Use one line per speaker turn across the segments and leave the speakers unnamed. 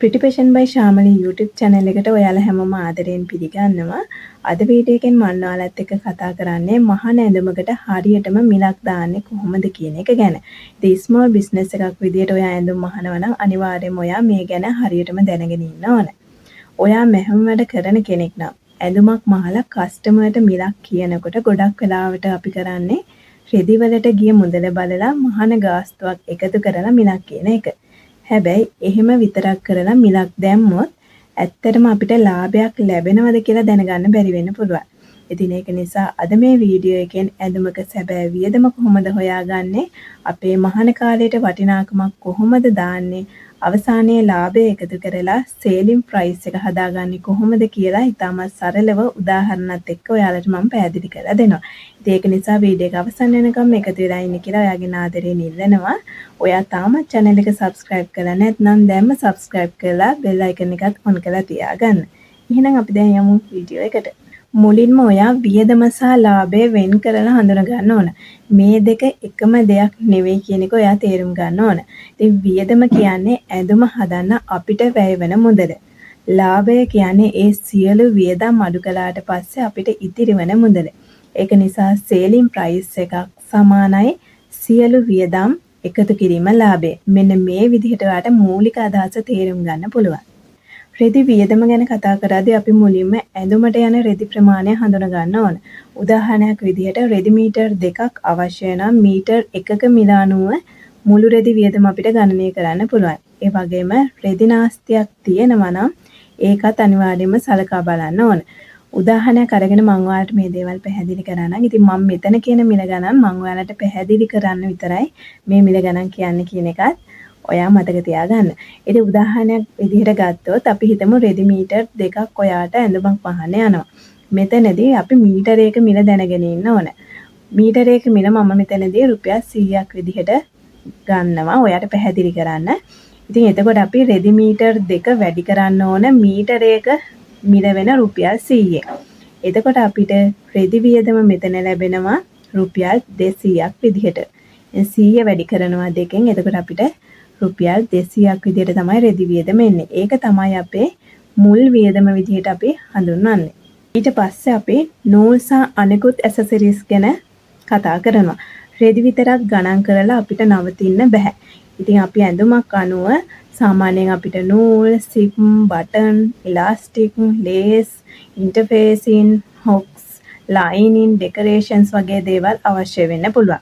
Pretty Passion by Shamali YouTube channel එකට ඔයාලා හැමෝම ආදරයෙන් පිළිගන්නවා. අද වීඩියෝ එකෙන් මම ඔයාලත් එක්ක කතා කරන්නේ මහා ඇඳුමකට හරියටම මිලක් දාන්නේ කොහොමද කියන එක ගැන. ඉතින් small business එකක් විදියට ඔයා ඇඳුම් මහනවා නම් අනිවාර්යයෙන්ම ඔයා මේ ගැන හරියටම දැනගෙන ඉන්න ඕන. ඔයා මෙහෙම වැඩ කරන කෙනෙක් නම් ඇඳුමක් මහලා කස්ටමර්ට මිලක් කියනකොට ගොඩක් වෙලාවට අපි කරන්නේ රෙදි වලට ගිය මුදල බලලා මහාන ගාස්තුවක් එකතු කරලා මිලක් කියන එක. හැබැයි එහෙම විතරක් කරලා මිලක් දැම්මොත් ඇත්තටම අපිට ලාභයක් ලැබෙනවද කියලා දැනගන්න බැරි වෙන්න පුළුවන්. ඉතින් ඒක නිසා අද මේ වීඩියෝ එකෙන් ඇඳුමක සැබෑ වියදම කොහොමද හොයාගන්නේ, අපේ මහාන කාලයට වටිනාකමක් කොහොමද දාන්නේ, අවසානයේ ලාභය එකතු කරලා සේලින් ප්‍රයිස් එක හදාගන්නේ කොහොමද කියලා ඉතාමත් සරලව උදාහරණත් එක්ක ඔයාලට මම පැහැදිලි කරලා දෙනවා. ඉතින් ඒක නිසා වීඩියෝ එක අවසන් වෙනකම් එකතු වෙලා ඉන්න කියලා ඔයාගේ ආදරයෙන් ඉල්ලනවා. ඔයා තාමත් channel එක subscribe කරලා නැත්නම් දැන්ම subscribe කරලා bell icon එකත් on කරලා තියාගන්න. එහෙනම් අපි දැන් යමු වීඩියෝ එකට. මුලින්ම ඔයා වියදම සහ ලාභය වෙන් කරලා හඳුන ගන්න ඕන. මේ දෙක එකම දෙයක් නෙවෙයි කියන එක ඔයා තේරුම් ගන්න ඕන. ඉතින් වියදම කියන්නේ ඇඳුම හදන්න අපිට වැය වෙන මුදල. ලාභය කියන්නේ ඒ සියලු වියදම් අඩු කළාට පස්සේ අපිට ඉතිරි වෙන මුදල. ඒක නිසා සේලින් ප්‍රයිස් එකක් සමානයි සියලු වියදම් එකතු කිරීම ලාභය. මෙන්න මේ විදිහට ඔයාලට මූලික අදහස තේරුම් ගන්න පුළුවන්. රෙදි වියදම ගැන කතා කරද්දී අපි මුලින්ම ඇඳුමට යන රෙදි ප්‍රමාණය හඳුනා ගන්න ඕන. උදාහරණයක් විදිහට රෙදි මීටර් 2ක් අවශ්‍ය නම් මීටර් 1ක මිල අනුව මුළු රෙදි වියදම අපිට ගණනය කරන්න පුළුවන්. ඒ වගේම රෙදි නාස්තියක් තියෙනවා නම් ඒකත් අනිවාර්යයෙන්ම සලකා බලන්න ඕන. උදාහරණයක් අරගෙන මම ඔයාලට මේ දේවල් පැහැදිලි කරන්නම්. ඉතින් මම මෙතන කියන මිල ගණන් මම ඔයාලට පැහැදිලි කරන්න විතරයි මේ මිල ගණන් කියන්නේ කියන එකත් ඔයා මතක තියාගන්න. ඉතින් උදාහරණයක් විදිහට ගත්තොත් අපි හිතමු රෙදි මීටර් 2ක් ඔයාට ඇඳුමක් වහන්න යනවා. මෙතනදී අපි මීටර 1 මිල දැනගෙන ඉන්න ඕන. මීටර 1 මිල මම මෙතනදී රුපියල් 100ක් විදිහට ගන්නවා ඔයාට පැහැදිලි කරන්න. ඉතින් එතකොට අපි රෙදි මීටර් 2 වැඩි කරන්න ඕන මීටර 1 මිල වෙන රුපියල් 100. එතකොට අපිට රෙදි වියදම මෙතන ලැබෙනවා රුපියල් 200ක් විදිහට. 100 වැඩි කරනවා දෙකෙන් එතකොට අපිට රුපියල් 200ක් විදිහට තමයි රෙදි වියදම එන්නේ. ඒක තමයි අපේ මුල් වියදම විදිහට අපි හඳුන්වන්නේ. ඊට පස්සේ අපි නූල් සහ අනෙකුත් ඇසසරිස් ගැන කතා කරනවා. රෙදි විතරක් ගණන් කරලා අපිට නවතින්න බෑ. ඉතින් අපි ඇඳුමක් අනුව සාමාන්‍යයෙන් අපිට නූල්, සිප්, බටන්, ඉලාස්ටික්, ලේස්, ඉන්ටර්ෆේසින්, හොක්ස්, ලයිනින්, ඩෙකරේෂන්ස් වගේ දේවල් අවශ්‍ය වෙන්න පුළුවන්.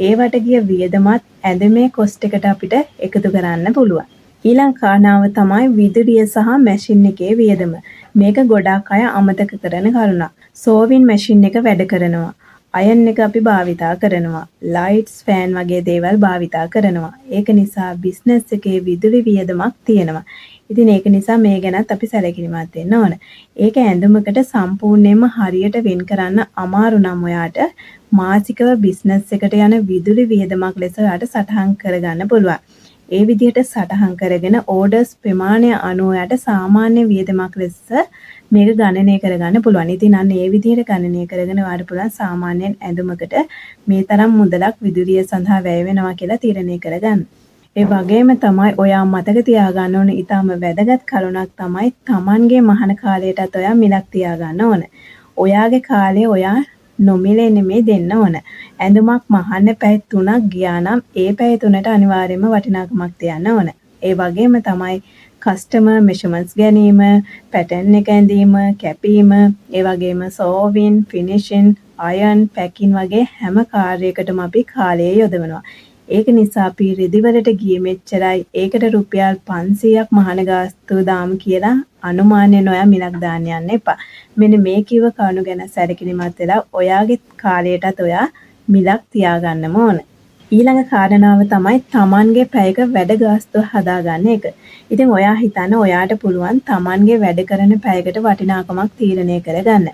ඒවට ගිය වියදමත් ඇඳුමේ කොස්ට් එකට අපිට එකතු කරන්න පුළුවන්. ඊළඟ කාරණාව තමයි විදුලිය සහ මැෂින් එකේ වියදම. මේක ගොඩාක් අය අමතක කරන කරුණක්. සෝවින් මැෂින් එක වැඩ කරනවා. අයන් එක අපි භාවිතා කරනවා. ලයිට්ස්, ෆෑන් වගේ දේවල් භාවිතා කරනවා. ඒක නිසා බිස්නස් එකේ විදුලි වියදමක් තියෙනවා. ඉතින් ඒක නිසා මේ ගැනත් අපි සැලකිලිමත් වෙන්න ඕන. ඒක ඇඳුමකට සම්පූර්ණයෙන්ම හරියට වෙන් කරන්න අමාරු නම් ඔයාට මාසිකව බිස්නස් එකට යන විදුලි වියදමක් ලෙස ඔයාට සටහන් කරගන්න පුළුවන්. ඒ විදිහට සටහන් කරගෙන ඕඩර්ස් ප්‍රමාණය අනුව ඔයාට සාමාන්‍ය වියදමක් ලෙස මේක ගණනය කරගන්න පුළුවන්. ඉතින් අන්න ඒ විදිහට ගණනය කරගෙන ඔයාට පුළුවන් සාමාන්‍යයෙන් ඇඳුමකට මේ තරම් මුදලක් විදුලිය සඳහා වැය වෙනවා කියලා තීරණය කරගන්න. ඒ වගේම තමයි ඔයා මතක තියාගන්න ඕන ඊටම වැදගත් කරුණක් තමයි Tamanගේ මහාන කාලයටත් ඔයා මිලක් තියාගන්න ඕන. ඔයාගේ කාලේ ඔයා නොමිලේ නෙමෙයි දෙන්න ඕන. ඇඳුමක් මහන්න පැය 3ක් ගියා නම් ඒ පැය 3ට අනිවාර්යයෙන්ම වටිනාකමක් තියන්න ඕන. ඒ වගේම තමයි කස්ටමර් මෙෂර්මන්ට්ස් ගැනීම, පැටර්න් එක ඇඳීම, කැපීම, ඒ වගේම සෝවින්, ෆිනිෂින්, අයන්, පැකින් වගේ හැම කාර්යයකටම අපි කාලය යොදවනවා. ඒක නිසා අපි රෙදි වලට ගියේ මෙච්චරයි. ඒකට රුපියල් 500ක් මහාන ගාස්තුව දාමු කියලා අනුමානයෙන් ඔයා මිලක් දාන්න යන්න එපා. මෙන්න මේ කිව්ව කරුණු ගැන සැලකිලිමත් වෙලා ඔයාගේ කාලයටත් ඔයා මිලක් තියාගන්නම ඕන. ඊළඟ කාරණාව තමයි Tamanගේ පැයක වැඩ ගාස්තුව හදාගන්න එක. ඉතින් ඔයා හිතන්න ඔයාට පුළුවන් Tamanගේ වැඩ කරන පැයකට වටිනාකමක් තීරණය කරගන්න.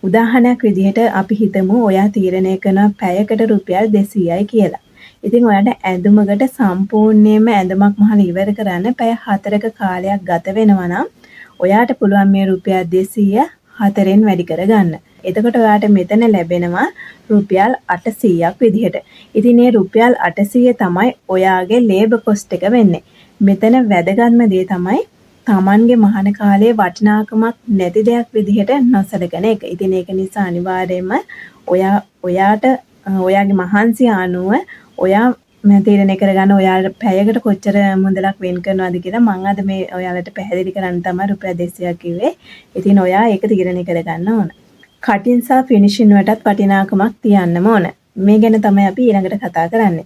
උදාහරණයක් විදිහට අපි හිතමු ඔයා තීරණය කරන පැයකට රුපියල් 200යි කියලා. ඉතින් ඔයාට ඇඳුමකට සම්පූර්ණයෙන්ම ඇඳුමක් මහලා ඉවර කරන්න පැය 4ක කාලයක් ගත වෙනවා නම් ඔයාට පුළුවන් මේ රුපියල් 200 4ෙන් වැඩි කරගන්න. එතකොට ඔයාට මෙතන ලැබෙනවා රුපියල් 800ක් විදිහට. ඉතින් මේ රුපියල් 800 තමයි ඔයාගේ ලේබර් කොස්ට් එක වෙන්නේ. මෙතන වැදගත්ම දේ තමයි තමන්ගේ මහාන කාලයේ වටිනාකමක් නැති දෙයක් විදිහට නොසලකන එක. ඉතින් ඒක නිසා අනිවාර්යයෙන්ම ඔයාට ඔයාගේ මහන්සිය අනුව ඔයා තීරණය කරගන්න ඔයාලට පැයකට කොච්චර මුදලක් වෙන් කරනවද කියලා මම අද මේ ඔයාලට පැහැදිලි කරන්න තමයි රුපියල් 200ක් කිව්වේ. ඉතින් ඔයා ඒක තීරණය කරගන්න ඕන. කටින් සහ ෆිනිෂින් වලටත් වටිනාකමක් තියන්නම ඕන. මේ ගැන තමයි අපි ඊළඟට කතා කරන්නේ.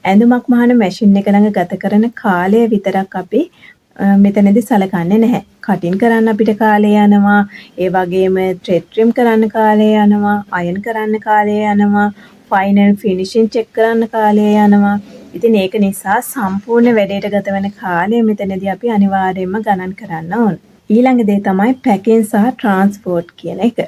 ඇඳුමක් මහන මැෂින් එක ළඟ ගත කරන කාලය විතරක් අපි මෙතනදී සලකන්නේ නැහැ. කටින් කරන්න අපිට කාලය යනවා. ඒ වගේම ත්‍රෙඩ් ට්‍රිම් කරන්න කාලය යනවා. අයන් කරන්න කාලය යනවා. ෆයිනල් ෆිනිෂින් චෙක් කරන්න කාලය යනවා. ඉතින් ඒක නිසා සම්පූර්ණ වැඩේට ගත වෙන කාලය මෙතනදී අපි අනිවාර්යයෙන්ම ගණන් කරන්න ඕන. ඊළඟ දේ තමයි පැකින් සහ ට්‍රාන්ස්පෝර්ට් කියන එක.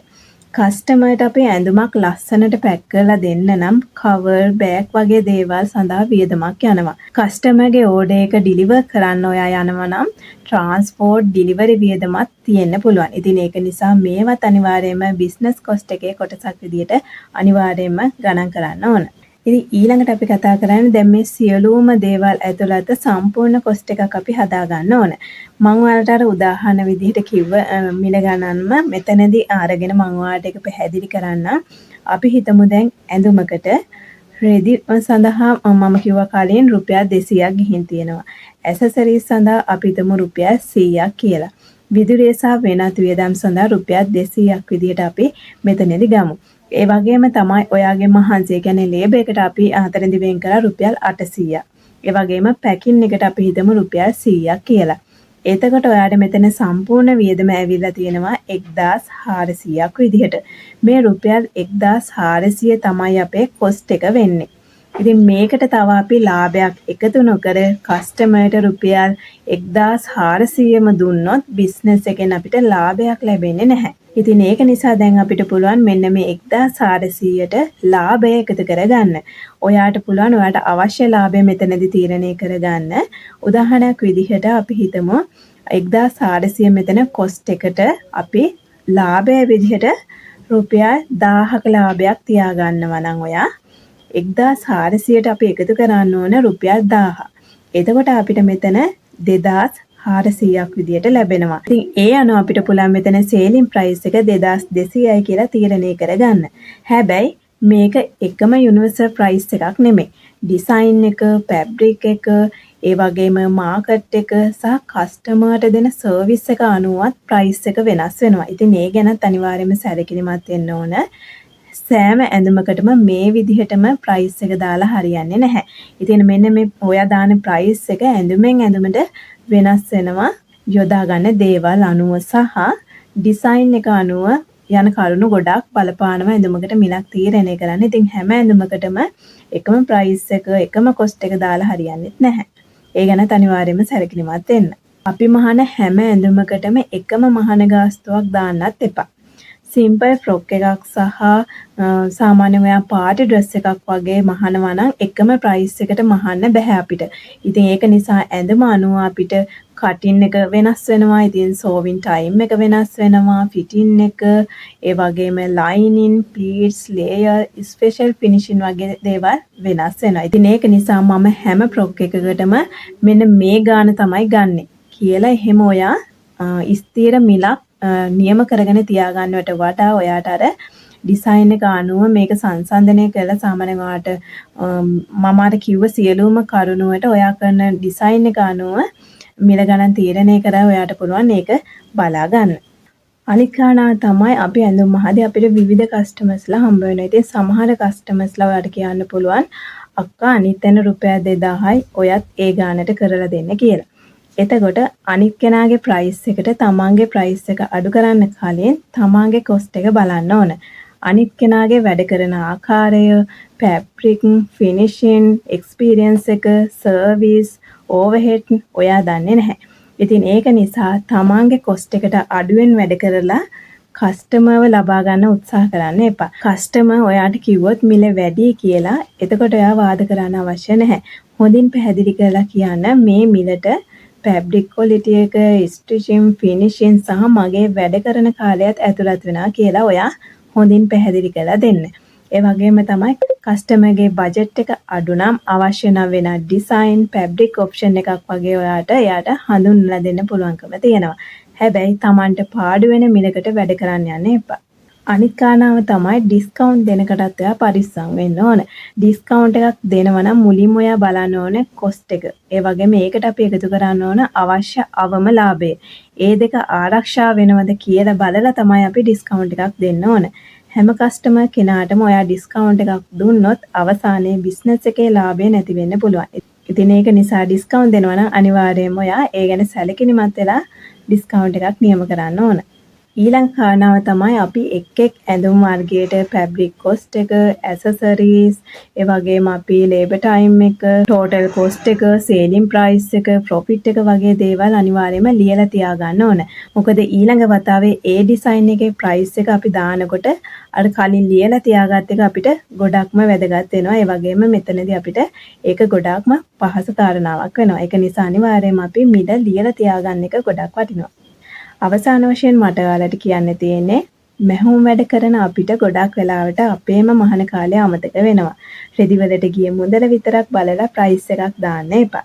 කස්ටමර්ට අපි ඇඳුමක් ලස්සනට පැක් කරලා දෙන්න නම් කවර්, බෑග් වගේ දේවල් සඳහා වියදමක් යනවා. කස්ටමර්ගේ ඕඩර් එක ඩිලිවර් කරන්න ඔයා යනවා නම් ට්‍රාන්ස්පෝර්ට් ඩිලිවරි වියදමක් තියෙන්න පුළුවන්. ඉතින් ඒක නිසා මේවත් අනිවාර්යයෙන්ම බිස්නස් කොස්ට් එකේ කොටසක් විදියට අනිවාර්යයෙන්ම ගණන් කරන්න ඕන. ඉතින් ඊළඟට අපි කතා කරන්නේ දැන් මේ සියලුම දේවල් ඇතුළත සම්පූර්ණ කොස්ට් එකක් අපි හදා ගන්න ඕන. මම ඔයාලට අර උදාහරණ විදිහට කිව්ව මිල ගණන්ම මෙතනදී අරගෙන මම ඔයාලට ඒක පැහැදිලි කරන්න. අපි හිතමු දැන් ඇඳුමකට රෙදි සඳහා මම කිව්වා කලින් රුපියල් 200ක් ගිහින් තියෙනවා. ඇසසරිස් සඳහා අපි හිතමු රුපියල් 100ක් කියලා. විදුලිය සහ වෙනත් වියදම් සඳහා රුපියල් 200ක් විදිහට අපි මෙතනදී ගමු. ඒ වගේම තමයි ඔයාගේ මහන්සිය කියන්නේ ලේබර් එකට අපි අතරින්දි වෙන් කරලා රුපියල් 800ක්. ඒ වගේම පැකින් එකට අපි හිතමු රුපියල් 100ක් කියලා. එතකොට ඔයාට මෙතන සම්පූර්ණ වියදම ඇවිල්ලා තියෙනවා 1400ක් විදිහට. මේ රුපියල් 1400 තමයි අපේ කොස්ට් එක වෙන්නේ. ඉතින් මේකට තව අපි ලාභයක් එකතු නොකර කස්ටමර්ට රුපියල් 1400ම දුන්නොත් බිස්නස් එකෙන් අපිට ලාභයක් ලැබෙන්නේ නැහැ. ඉතින් ඒක නිසා දැන් අපිට පුළුවන් මෙන්න මේ 1400ට ලාභය එකතු කරගන්න. ඔයාට පුළුවන් ඔයාට අවශ්‍ය ලාභය මෙතනදී තීරණය කරගන්න. උදාහරණයක් විදිහට අපි හිතමු 1400 මෙතන කොස්ට් එකට අපි ලාභය විදිහට රුපියල් 1000ක ලාභයක් තියාගන්නවා නම් ඔයා 1400ට අපි එකතු කරන්න ඕන රුපියල් 1000. එතකොට අපිට මෙතන 2400ක් විදියට ලැබෙනවා. ඉතින් ඒ අනුව අපිට පුළුවන් මෙතන සේලින් ප්‍රයිස් එක 2200යි කියලා තීරණය කරගන්න. හැබැයි මේක එකම යුනිවර්සල් ප්‍රයිස් එකක් නෙමෙයි. ඩිසයින් එක, ෆැබ්‍රික් එක, ඒ වගේම මාකට් එක සහ කස්ටමර්ට දෙන සර්විස් එක අනුවත් ප්‍රයිස් එක වෙනස් වෙනවා. ඉතින් මේ ගැනත් අනිවාර්යයෙන්ම සැලකිලිමත් වෙන්න ඕන. සෑම ඇඳුමකටම මේ විදිහටම ප්‍රයිස් එක දාලා හරියන්නේ නැහැ. ඉතින් මෙන්න මේ ඔයා දාන ප්‍රයිස් එක ඇඳුමෙන් ඇඳුමට වෙනස් වෙනවා. යොදා ගන්න දේවල් අනුව සහ ඩිසයින් එක අනුව යන කරුණු ගොඩක් බලපානවා ඇඳුමකට මිලක් තීරණය කරන්න. ඉතින් හැම ඇඳුමකටම එකම ප්‍රයිස් එක, එකම කොස්ට් එක දාලා හරියන්නේ නැහැ. ඒ ගැන අනිවාර්යයෙන්ම සැලකිලිමත් වෙන්න. අපි මහන හැම ඇඳුමකටම එකම මහන ගාස්තුවක් දාන්නත් එපා. සිම්පල් ෆ්‍රොක් එකක් සහ සාමාන්‍ය ඔයා පාටි ඩ්‍රෙස් එකක් වගේ මහනවා නම් එකම ප්‍රයිස් එකට මහන්න බෑ අපිට. ඉතින් ඒක නිසා ඇඳුම අනුව අපිට කටින් එක වෙනස් වෙනවා. ඉතින් සෝවින් ටයිම් එක වෙනස් වෙනවා. ෆිටින් එක, ඒ වගේම ලයිනින්, ප්ලීට්ස්, ලේයර්, ස්පෙෂල් ෆිනිෂින් වගේ දේවල් වෙනස් වෙනවා. ඉතින් ඒක නිසා මම හැම ෆ්‍රොක් එකකටම මෙන්න මේ ගාන තමයි ගන්නෙ කියලා එහෙම ඔයා ස්ථිර මිලක් නියම කරගෙන තියාගන්නවට වඩා ඔයාට අර ඩිසයින් එක අනුව මේක සංසන්දනය කරලා සාමාන්‍යයෙන් ඔයාට මම අර කිව්ව සියලුම කරුණු වලට ඔයා කරන ඩිසයින් එක අනුව මිල ගණන් තීරණය කරලා ඔයාට පුළුවන් ඒක බලා ගන්න. අනිත් කාරණා තමයි අපි ඇඳුම් මහදී අපිට විවිධ කස්ටමර්ස්ලා හම්බ වෙනවා. ඉතින් සමහර කස්ටමර්ස්ලා ඔයාට කියන්න පුළුවන් අක්කා අනිත් තැන රුපියල් 2000යි ඔයත් ඒ ගානට කරලා දෙන්න කියලා. එතකොට අනිත් කෙනාගේ ප්‍රයිස් එකට තමන්ගේ ප්‍රයිස් එක අඩු කරන්න කලින් තමන්ගේ කොස්ට් එක බලන්න ඕන. අනිත් කෙනාගේ වැඩ කරන ආකාරය, ෆැබ්‍රික්, ෆිනිෂින්, එක්ස්පීරියන්ස් එක, සර්විස්, ඕවර්හෙඩ් ඔයා දන්නේ නැහැ. ඉතින් ඒක නිසා තමන්ගේ කොස්ට් එකට අඩුවෙන් වැඩ කරලා කස්ටමර්ව ලබා ගන්න උත්සාහ කරන්න එපා. කස්ටමර් ඔයාට කිව්වොත් මිල වැඩි කියලා එතකොට ඔයා වාද කරන්න අවශ්‍ය නැහැ. හොඳින් පැහැදිලි කරලා කියන්න මේ මිලට ෆැබ්‍රික් ක්වොලිටි එක, ස්ටිචින්, ෆිනිෂින් සහ මගේ වැඩ කරන කාලයත් ඇතුළත් වෙනවා කියලා ඔයා හොඳින් පැහැදිලි කරලා දෙන්න. ඒ වගේම තමයි කස්ටමර්ගේ බජට් එක අඩු නම් අවශ්‍ය නම් වෙන ඩිසයින්, ෆැබ්‍රික් ඔප්ෂන් එකක් වගේ එයාට හඳුන්වලා දෙන්න පුළුවන්කම තියෙනවා. හැබැයි Tamanට පාඩු වෙන මිලකට වැඩ කරන්න යන්න එපා. අනිත් කාරණාව තමයි ඩිස්කවුන්ට් දෙනකටත් ඔයා පරිස්සම් වෙන්න ඕන. ඩිස්කවුන්ට් එකක් දෙනවා නම් මුලින්ම ඔයා බලන්න ඕනේ කොස්ට් එක. ඒ වගේම ඒකට අපි එකතු කරන්න ඕන අවශ්‍ය අවම ලාභය. ඒ දෙක ආරක්ෂා වෙනවද කියලා බලලා තමයි අපි ඩිස්කවුන්ට් එකක් දෙන්න ඕන. හැම කස්ටමර් කෙනාටම ඔයා ඩිස්කවුන්ට් එකක් දුන්නොත් අවසානයේ බිස්නස් එකේ ලාභය නැති වෙන්න පුළුවන්. ඉතින් ඒක නිසා ඩිස්කවුන්ට් දෙනවා නම් අනිවාර්යයෙන්ම ඔයා ඒ ගැන සැලකිලිමත් වෙලා ඩිස්කවුන්ට් එකක් නියම කරන්න ඕන. ඊළඟ කාරණාව තමයි අපි එක් ඇඳුම් වර්ගයට ෆැබ්‍රික් කොස්ට් එක, ඇසසරිස්, ඒ වගේම අපි ලේබර් ටයිම් එක, ටෝටල් කොස්ට් එක, සේලින් ප්‍රයිස් එක, ප්‍රොෆිට් එක වගේ දේවල් අනිවාර්යයෙන්ම ලියලා තියාගන්න ඕන. මොකද ඊළඟ වතාවේ ඒ ඩිසයින් එකේ ප්‍රයිස් එක අපි දානකොට අර කලින් ලියලා තියාගත්ත එක අපිට ගොඩක්ම වැදගත් වෙනවා. ඒ වගේම මෙතනදී අපිට ඒක ගොඩක්ම පහසු කාරණාවක් වෙනවා. ඒක නිසා අනිවාර්යයෙන්ම අපි මිල ලියලා තියාගන්න එක ගොඩක් වටිනවා. අවසාන වශයෙන් මට ඔයාලට කියන්න තියෙන්නේ මැහුම් වැඩ කරන අපිට ගොඩක් වෙලාවට අපේම මහන කාලය අමතක වෙනවා. රෙදි වලට ගිය මුදල විතරක් බලලා ප්‍රයිස් එකක් දාන්න එපා.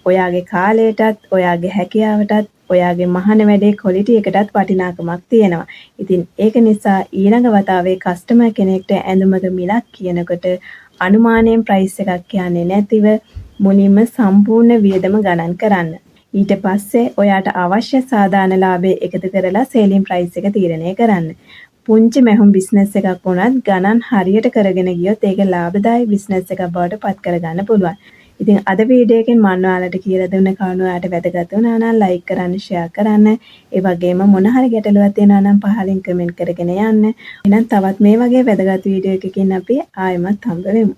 ඔයාගේ කාලයටත්, ඔයාගේ හැකියාවටත්, ඔයාගේ මහන වැඩේ ක්වොලිටි එකටත් වටිනාකමක් තියෙනවා. ඉතින් ඒක නිසා ඊළඟ වතාවේ කස්ටමර් කෙනෙක්ට ඇඳුමක මිලක් කියනකොට අනුමානයෙන් ප්‍රයිස් එකක් කියන්නේ නැතිව මුලින්ම සම්පූර්ණ වියදම ගණන් කරන්න. ඊට පස්සේ ඔයාට අවශ්‍ය සාධාරණ ලාභය එකතු කරලා සේලින් ප්‍රයිස් එක තීරණය කරන්න. පුංචි මැහුම් බිස්නස් එකක් වුණත් ගණන් හරියට කරගෙන ගියොත් ඒක ලාභදායී බිස්නස් එකක් බවට පත් කරගන්න පුළුවන්. ඉතින් අද වීඩියෝ එකෙන් මම ඔයාලට කියලා දුන්න කරුණු ඔයාලට වැදගත් වුණා නම් ලයික් කරන්න, ෂෙයා කරන්න. ඒ වගේම මොන හරි ගැටලුවක් තියෙනවා නම් පහලින් කමෙන්ට් කරගෙන යන්න. එහෙනම් තවත් මේ වගේ වැදගත් වීඩියෝ එකකින් අපි ආයෙමත් හම්බ වෙමු.